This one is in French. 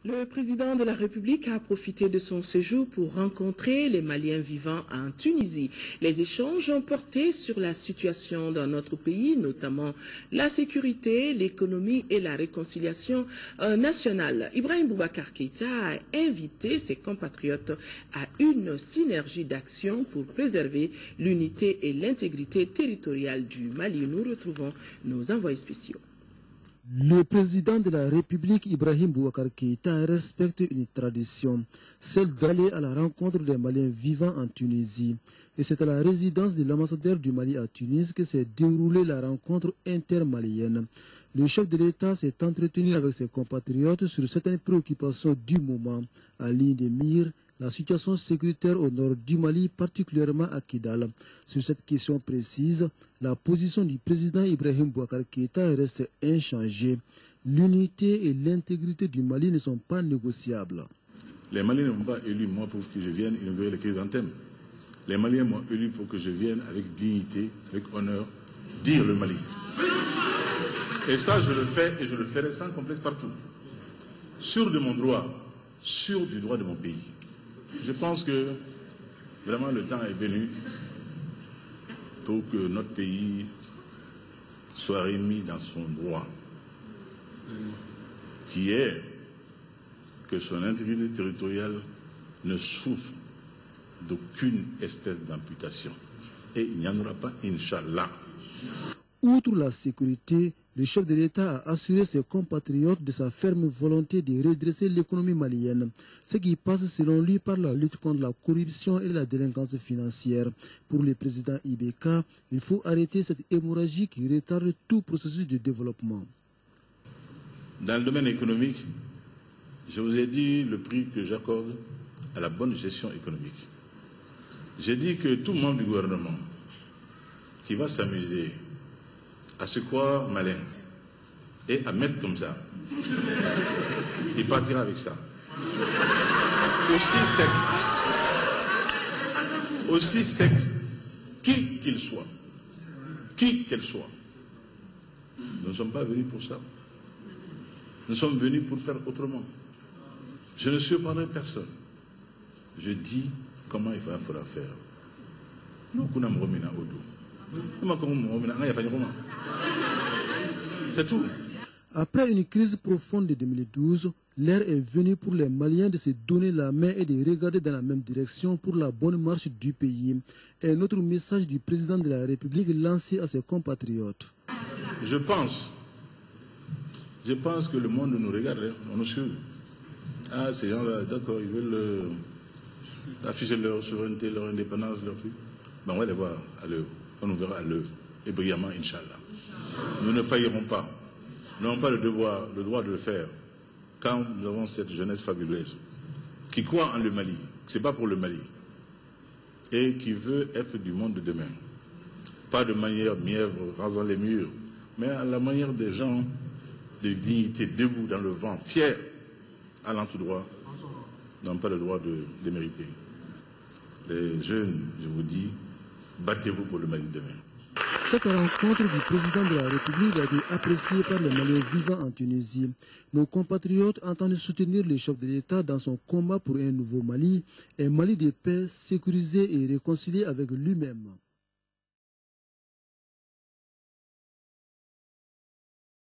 Le président de la République a profité de son séjour pour rencontrer les Maliens vivant en Tunisie. Les échanges ont porté sur la situation dans notre pays, notamment la sécurité, l'économie et la réconciliation nationale. Ibrahim Boubacar Keïta a invité ses compatriotes à une synergie d'action pour préserver l'unité et l'intégrité territoriale du Mali. Nous retrouvons nos envoyés spéciaux. Le président de la République, Ibrahim Boubacar Keïta, respecte une tradition, celle d'aller à la rencontre des Maliens vivant en Tunisie. Et c'est à la résidence de l'ambassadeur du Mali à Tunis que s'est déroulée la rencontre intermalienne. Le chef de l'État s'est entretenu avec ses compatriotes sur certaines préoccupations du moment, à ligne de mire, la situation sécuritaire au nord du Mali, particulièrement à Kidal. Sur cette question précise, la position du président Ibrahim Boubacar Keïta reste inchangée. L'unité et l'intégrité du Mali ne sont pas négociables. Les Maliens ne m'ont pas élu moi pour que je vienne inaugurer les chrysanthèmes. Les Maliens m'ont élu pour que je vienne avec dignité, avec honneur, dire le Mali. Et ça, je le fais et je le ferai sans complexe partout. Sûr de mon droit, sûr du droit de mon pays. Je pense que vraiment le temps est venu pour que notre pays soit remis dans son droit, qui est que son intégrité territoriale ne souffre d'aucune espèce d'amputation. Et il n'y en aura pas, Inch'Allah. Outre la sécurité, le chef de l'État a assuré ses compatriotes de sa ferme volonté de redresser l'économie malienne, ce qui passe selon lui par la lutte contre la corruption et la délinquance financière. Pour le président Ibeka, il faut arrêter cette hémorragie qui retarde tout processus de développement. Dans le domaine économique, je vous ai dit le prix que j'accorde à la bonne gestion économique. J'ai dit que tout membre du gouvernement qui va s'amuser à se croire malin et à mettre comme ça, il partira avec ça. Aussi sec, qui qu'il soit, qui qu'elle soit. Nous ne sommes pas venus pour ça. Nous sommes venus pour faire autrement. Je ne surprendrai personne. Je dis comment il faudra faire. Nous, nous avons remis au dos. C'est tout. Après une crise profonde de 2012, l'heure est venue pour les Maliens de se donner la main et de regarder dans la même direction pour la bonne marche du pays. Un autre message du président de la République lancé à ses compatriotes. Je pense que le monde nous regarde, on nous suit. Ah, ces gens-là, d'accord, ils veulent afficher leur souveraineté, leur indépendance, leur truc. Ben, on va les voir à l'œuvre. On nous verra à l'œuvre, et brillamment, Inch'Allah. Nous ne faillirons pas. Nous n'avons pas le droit de le faire quand nous avons cette jeunesse fabuleuse qui croit en le Mali, ce n'est pas pour le Mali, et qui veut être du monde de demain. Pas de manière mièvre, rasant les murs, mais à la manière des gens de dignité, debout dans le vent, fiers, allant tout droit, n'ont pas le droit de mériter. Les jeunes, je vous dis, battez-vous pour le Mali demain. Cette rencontre du président de la République a été appréciée par les Maliens vivant en Tunisie. Nos compatriotes entendent soutenir le chef de l'État dans son combat pour un nouveau Mali, un Mali de paix sécurisé et réconcilié avec lui-même.